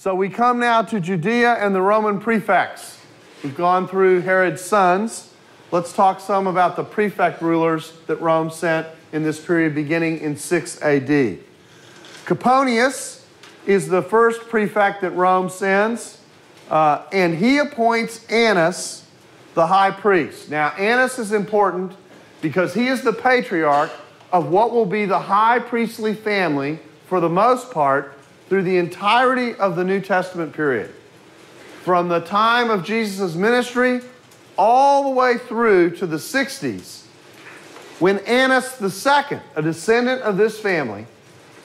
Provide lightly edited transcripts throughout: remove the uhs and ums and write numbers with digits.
So we come now to Judea and the Roman prefects. We've gone through Herod's sons. Let's talk some about the prefect rulers that Rome sent in this period beginning in 6 AD. Coponius is the first prefect that Rome sends, and he appoints Annas the high priest. Now, Annas is important because he is the patriarch of what will be the high priestly family, for the most part, through the entirety of the New Testament period. From the time of Jesus' ministry all the way through to the 60s, when Annas II, a descendant of this family,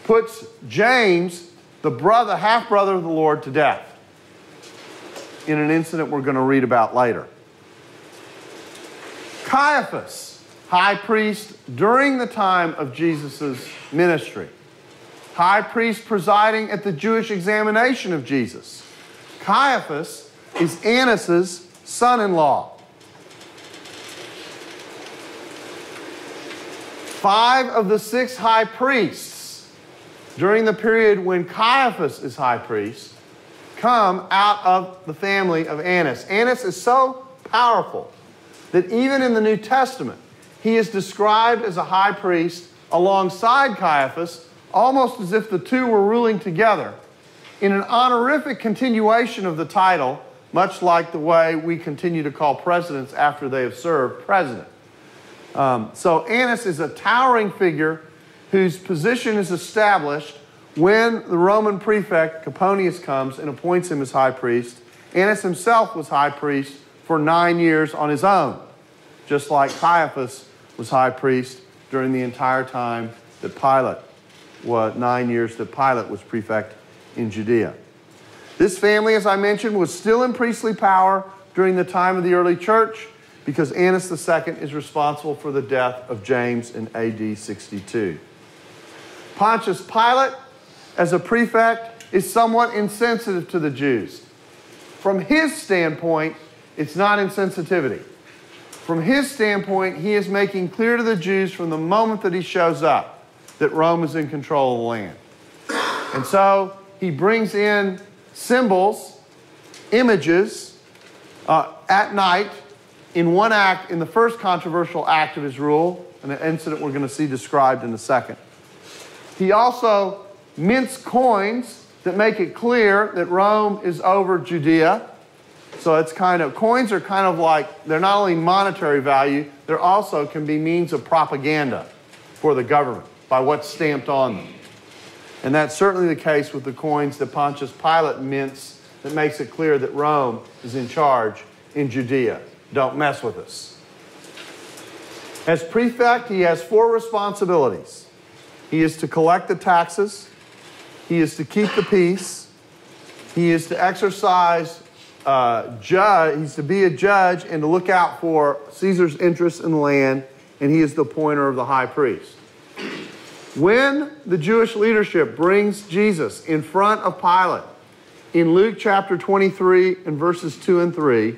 puts James, the half-brother of the Lord, to death in an incident we're going to read about later. Caiaphas, high priest during the time of Jesus' ministry. High priest presiding at the Jewish examination of Jesus. Caiaphas is Annas' son-in-law. 5 of the 6 high priests during the period when Caiaphas is high priest come out of the family of Annas. Annas is so powerful that even in the New Testament, he is described as a high priest alongside Caiaphas, almost as if the two were ruling together, in an honorific continuation of the title, much like the way we continue to call presidents after they have served president. So Annas is a towering figure whose position is established when the Roman prefect Coponius comes and appoints him as high priest. Annas himself was high priest for 9 years on his own, just like Caiaphas was high priest during the entire time that 9 years that Pilate was prefect in Judea. This family, as I mentioned, was still in priestly power during the time of the early church because Annas II is responsible for the death of James in AD 62. Pontius Pilate, as a prefect, is somewhat insensitive to the Jews. From his standpoint, it's not insensitivity. From his standpoint, he is making clear to the Jews from the moment that he shows up that Rome is in control of the land. And so he brings in symbols, images, at night in one act, in the first controversial act of his rule, an incident we're going to see described in a second. He also mints coins that make it clear that Rome is over Judea. So it's coins are kind of like, they're not only monetary value, they also can be means of propaganda for the government by what's stamped on them. And that's certainly the case with the coins that Pontius Pilate mints that makes it clear that Rome is in charge in Judea. Don't mess with us. As prefect, he has 4 responsibilities. He is to collect the taxes. He is to keep the peace. He is to exercise he's to be a judge and to look out for Caesar's interests in the land, and he is the appointer of the high priest. When the Jewish leadership brings Jesus in front of Pilate, in Luke chapter 23 and verses 2 and 3,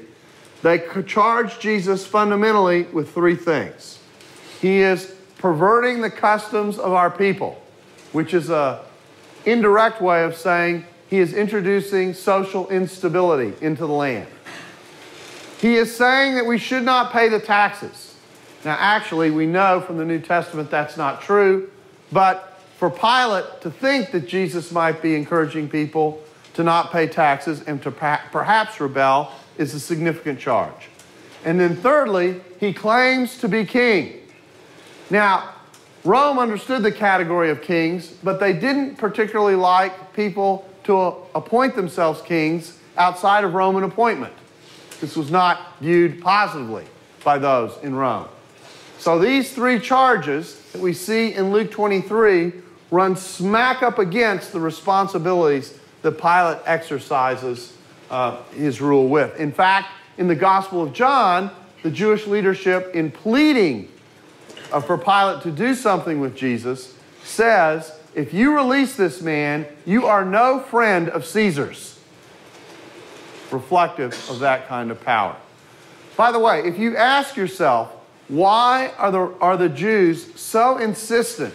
they charge Jesus fundamentally with 3 things. He is perverting the customs of our people, which is an indirect way of saying he is introducing social instability into the land. He is saying that we should not pay the taxes. Now, actually, we know from the New Testament that's not true, but for Pilate to think that Jesus might be encouraging people to not pay taxes and to perhaps rebel is a significant charge. And then thirdly, he claims to be king. Now, Rome understood the category of kings, but they didn't particularly like people to appoint themselves kings outside of Roman appointment. This was not viewed positively by those in Rome. So these 3 charges that we see in Luke 23 run smack up against the responsibilities that Pilate exercises his rule with. In fact, in the Gospel of John, the Jewish leadership, in pleading for Pilate to do something with Jesus, says, if you release this man, you are no friend of Caesar's. Reflective of that kind of power. By the way, if you ask yourself, why are the Jews so insistent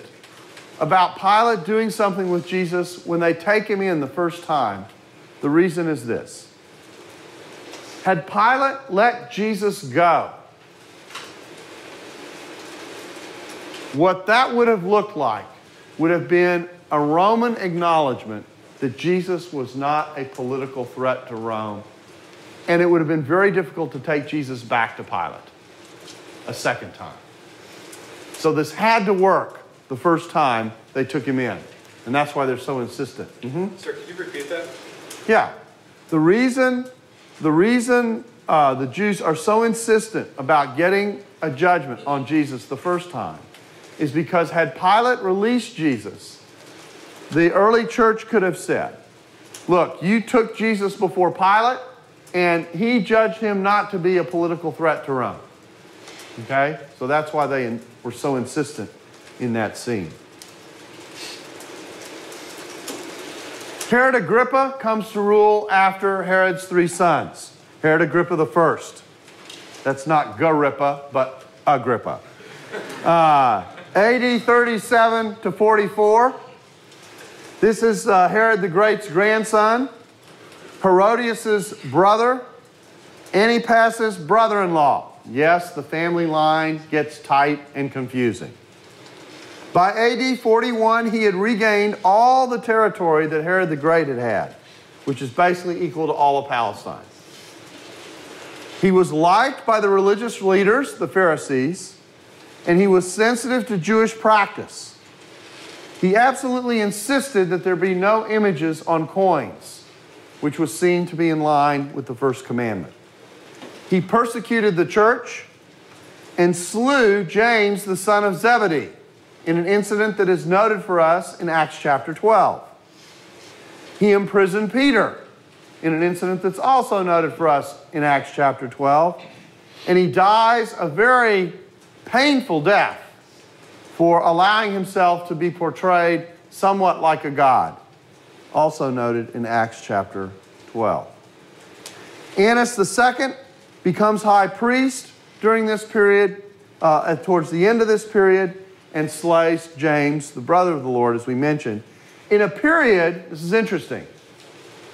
about Pilate doing something with Jesus when they take him in the first time? The reason is this. Had Pilate let Jesus go, what that would have looked like would have been a Roman acknowledgement that Jesus was not a political threat to Rome, and it would have been very difficult to take Jesus back to Pilate a second time. So this had to work the first time they took him in, and that's why they're so insistent. Sir, can you repeat that? Yeah. The reason the Jews are so insistent about getting a judgment on Jesus the first time is because had Pilate released Jesus, the early church could have said, look, you took Jesus before Pilate, and he judged him not to be a political threat to Rome. Okay? So that's why they were so insistent in that scene. Herod Agrippa comes to rule after Herod's 3 sons. Herod Agrippa the first. That's not Garippa, but Agrippa. AD 37 to 44. This is Herod the Great's grandson, Herodias' brother, Antipas's brother-in-law. Yes, the family line gets tight and confusing. By AD 41, he had regained all the territory that Herod the Great had had, which is basically equal to all of Palestine. He was liked by the religious leaders, the Pharisees, and he was sensitive to Jewish practice. He absolutely insisted that there be no images on coins, which was seen to be in line with the first commandment. He persecuted the church and slew James, the son of Zebedee, in an incident that is noted for us in Acts chapter 12. He imprisoned Peter in an incident that's also noted for us in Acts chapter 12. And he dies a very painful death for allowing himself to be portrayed somewhat like a god, also noted in Acts chapter 12. Annas II becomes high priest during this period, towards the end of this period, and slays James, the brother of the Lord, as we mentioned, in a period, this is interesting,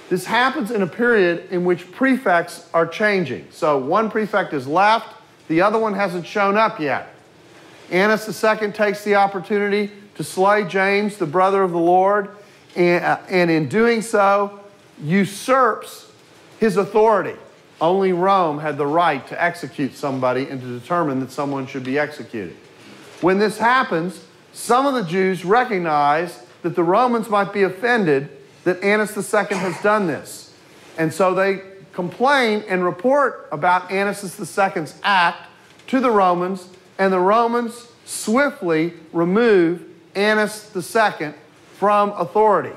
this happens in a period in which prefects are changing. So one prefect is left, the other one hasn't shown up yet. Annas II takes the opportunity to slay James, the brother of the Lord, and in doing so, usurps his authority. Only Rome had the right to execute somebody and to determine that someone should be executed. When this happens, some of the Jews recognize that the Romans might be offended that Annas II has done this. And so they complain and report about Annas II's act to the Romans, and the Romans swiftly remove Annas II from authority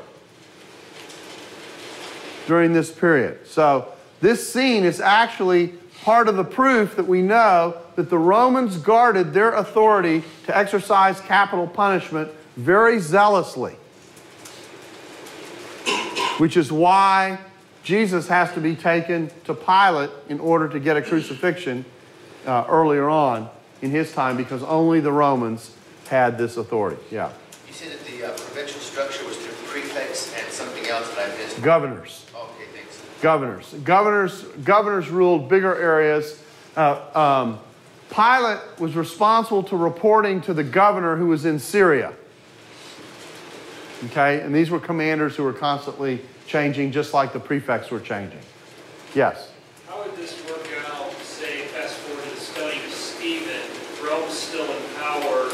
during this period. So this scene is actually part of the proof that we know that the Romans guarded their authority to exercise capital punishment very zealously, which is why Jesus has to be taken to Pilate in order to get a crucifixion earlier on in his time, because only the Romans had this authority. Yeah. You said that the provincial structure was through prefects and something else that I missed. Governors. Okay, thanks. Governors ruled bigger areas. Pilate was responsible to reporting to the governor who was in Syria. Okay, and these were commanders who were constantly changing, just like the prefects were changing. Yes? How would this work out, say, fast forward to the stoning of Stephen, Rome's still in power?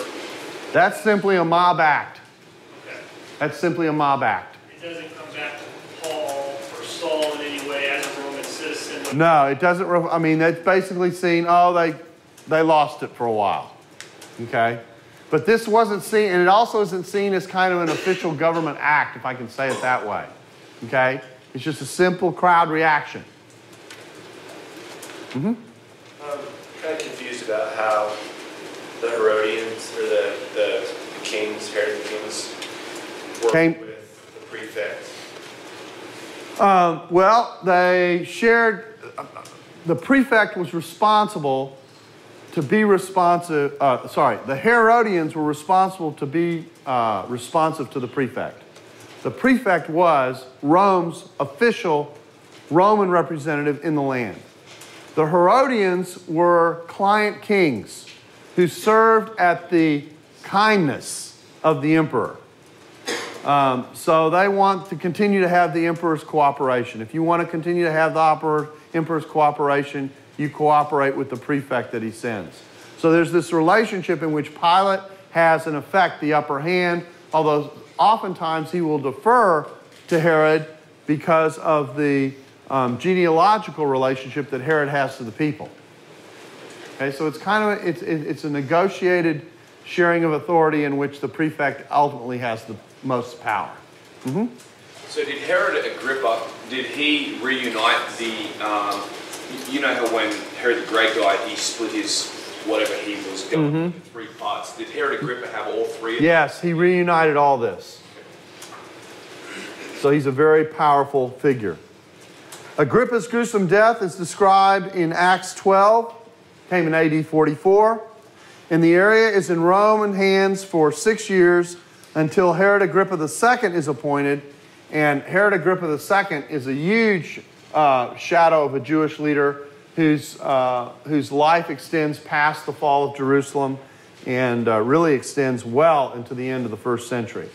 That's simply a mob act. Okay. That's simply a mob act. It doesn't come back to Paul or Saul in any way as a Roman citizen? No, it doesn't. I mean, that's basically seen, they lost it for a while. Okay? But this wasn't seen, and it also isn't seen as kind of an official government act, if I can say it that way. Okay? It's just a simple crowd reaction. Mm-hmm. I'm kind of confused about how the Herodians, or the kings, Herod the kings, worked with the prefects. Well, they shared, the prefect was responsible to be responsive, the Herodians were responsible to be responsive to the prefect. The prefect was Rome's official Roman representative in the land. The Herodians were client kings who served at the kindness of the emperor. So they want to continue to have the emperor's cooperation. If you want to continue to have the emperor's cooperation, you cooperate with the prefect that he sends. So there's this relationship in which Pilate has, in effect, the upper hand, although oftentimes he will defer to Herod because of the genealogical relationship that Herod has to the people. Okay, so it's kind of it's a negotiated sharing of authority in which the prefect ultimately has the most power. Mm-hmm. So did Herod Agrippa, did he reunite the, you know how when Herod the Great died, he split his, whatever he was going into 3 parts. Did Herod Agrippa have all 3 of them? Yes, he reunited all this. So he's a very powerful figure. Agrippa's gruesome death is described in Acts 12, came in AD 44. And the area is in Roman hands for 6 years until Herod Agrippa II is appointed. And Herod Agrippa II is a huge shadow of a Jewish leader whose life extends past the fall of Jerusalem and really extends well into the end of the 1st century.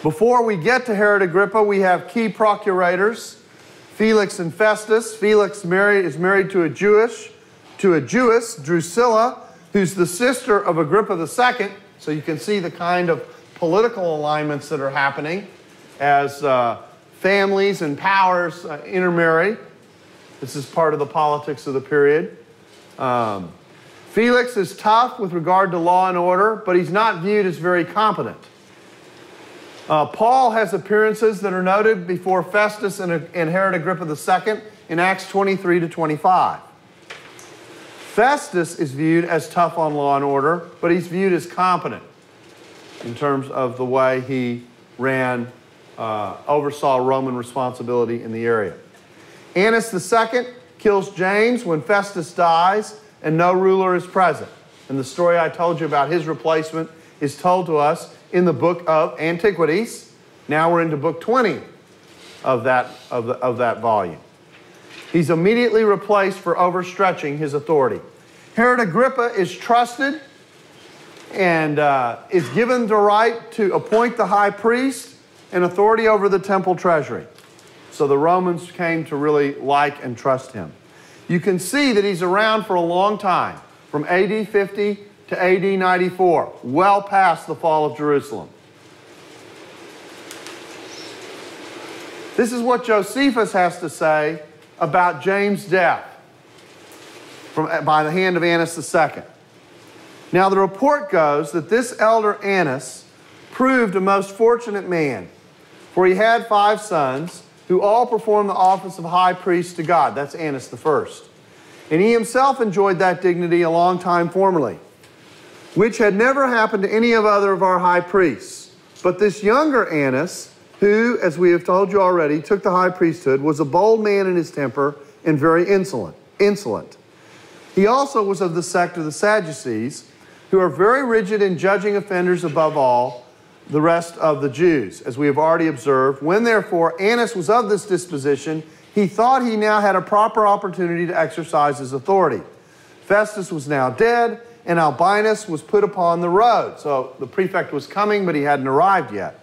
Before we get to Herod Agrippa, we have key procurators, Felix and Festus. Felix is married to a Jewess, Drusilla, who's the sister of Agrippa II. So you can see the kind of political alignments that are happening as families and powers intermarry. This is part of the politics of the period. Felix is tough with regard to law and order, but he's not viewed as very competent. Paul has appearances that are noted before Festus and Herod Agrippa II in Acts 23 to 25. Festus is viewed as tough on law and order, but he's viewed as competent in terms of the way he oversaw Roman responsibility in the area. Annas II kills James when Festus dies and no ruler is present. And the story I told you about his replacement is told to us in the book of Antiquities. Now we're into book 20 of that volume. He's immediately replaced for overstretching his authority. Herod Agrippa is trusted and is given the right to appoint the high priest and authority over the temple treasury. So the Romans came to really like and trust him. You can see that he's around for a long time, from AD 50 to AD 94, well past the fall of Jerusalem. This is what Josephus has to say about James' death by the hand of Annas II. Now the report goes that this elder Annas proved a most fortunate man, for he had 5 sons who all performed the office of high priest to God. That's Annas I. And he himself enjoyed that dignity a long time formerly, which had never happened to any other of our high priests. But this younger Annas, who, as we have told you already, took the high priesthood, was a bold man in his temper and very insolent. He also was of the sect of the Sadducees, who are very rigid in judging offenders above all the rest of the Jews, as we have already observed. When, therefore, Annas was of this disposition, he thought he now had a proper opportunity to exercise his authority. Festus was now dead, and Albinus was put upon the road. So the prefect was coming, but he hadn't arrived yet.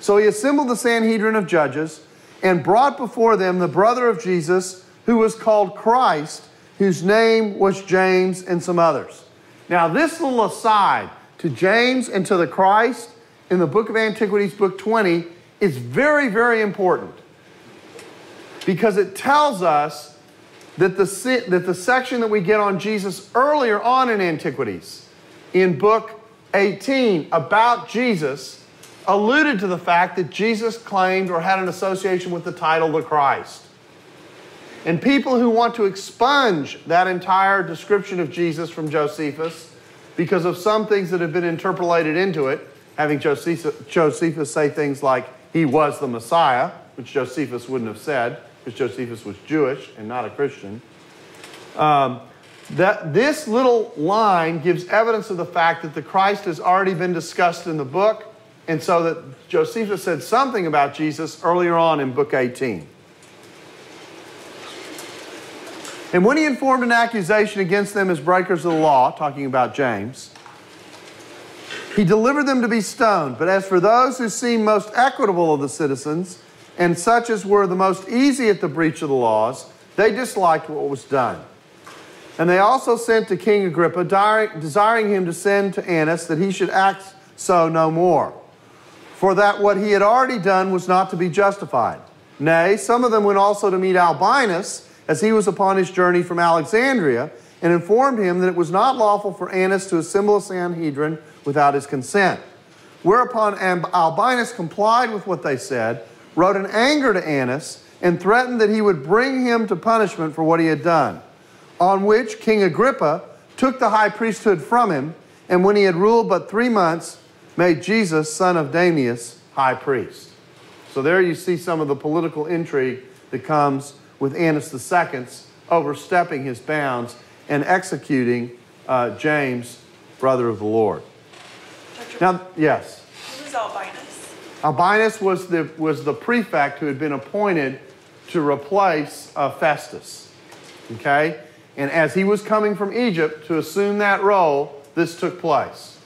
So he assembled the Sanhedrin of judges and brought before them the brother of Jesus, who was called Christ, whose name was James, and some others. Now this little aside to James and to the Christ in the book of Antiquities, book 20, is very, very important, because it tells us that the section that we get on Jesus earlier on in Antiquities, in book 18, about Jesus, alluded to the fact that Jesus claimed or had an association with the title the Christ. And people who want to expunge that entire description of Jesus from Josephus because of some things that have been interpolated into it, having Josephus say things like he was the Messiah, which Josephus wouldn't have said, because Josephus was Jewish and not a Christian. This little line gives evidence of the fact that the Christ has already been discussed in the book And so that Josephus said something about Jesus earlier on in book 18. And when he informed an accusation against them as breakers of the law, talking about James, he delivered them to be stoned. But as for those who seemed most equitable of the citizens, and such as were the most easy at the breach of the laws, they disliked what was done. And they also sent to King Agrippa, desiring him to send to Annas that he should act so no more. For that what he had already done was not to be justified. Nay, some of them went also to meet Albinus, as he was upon his journey from Alexandria, and informed him that it was not lawful for Annas to assemble a Sanhedrin without his consent. Whereupon Albinus complied with what they said, wrote in anger to Annas, and threatened that he would bring him to punishment for what he had done. On which King Agrippa took the high priesthood from him, and when he had ruled but 3 months, made Jesus, son of Damius, high priest. So there you see some of the political intrigue that comes with Annas II overstepping his bounds and executing James, brother of the Lord. Now, yes? Who was Albinus? Albinus was the prefect who had been appointed to replace Festus. Okay? And as he was coming from Egypt to assume that role, this took place.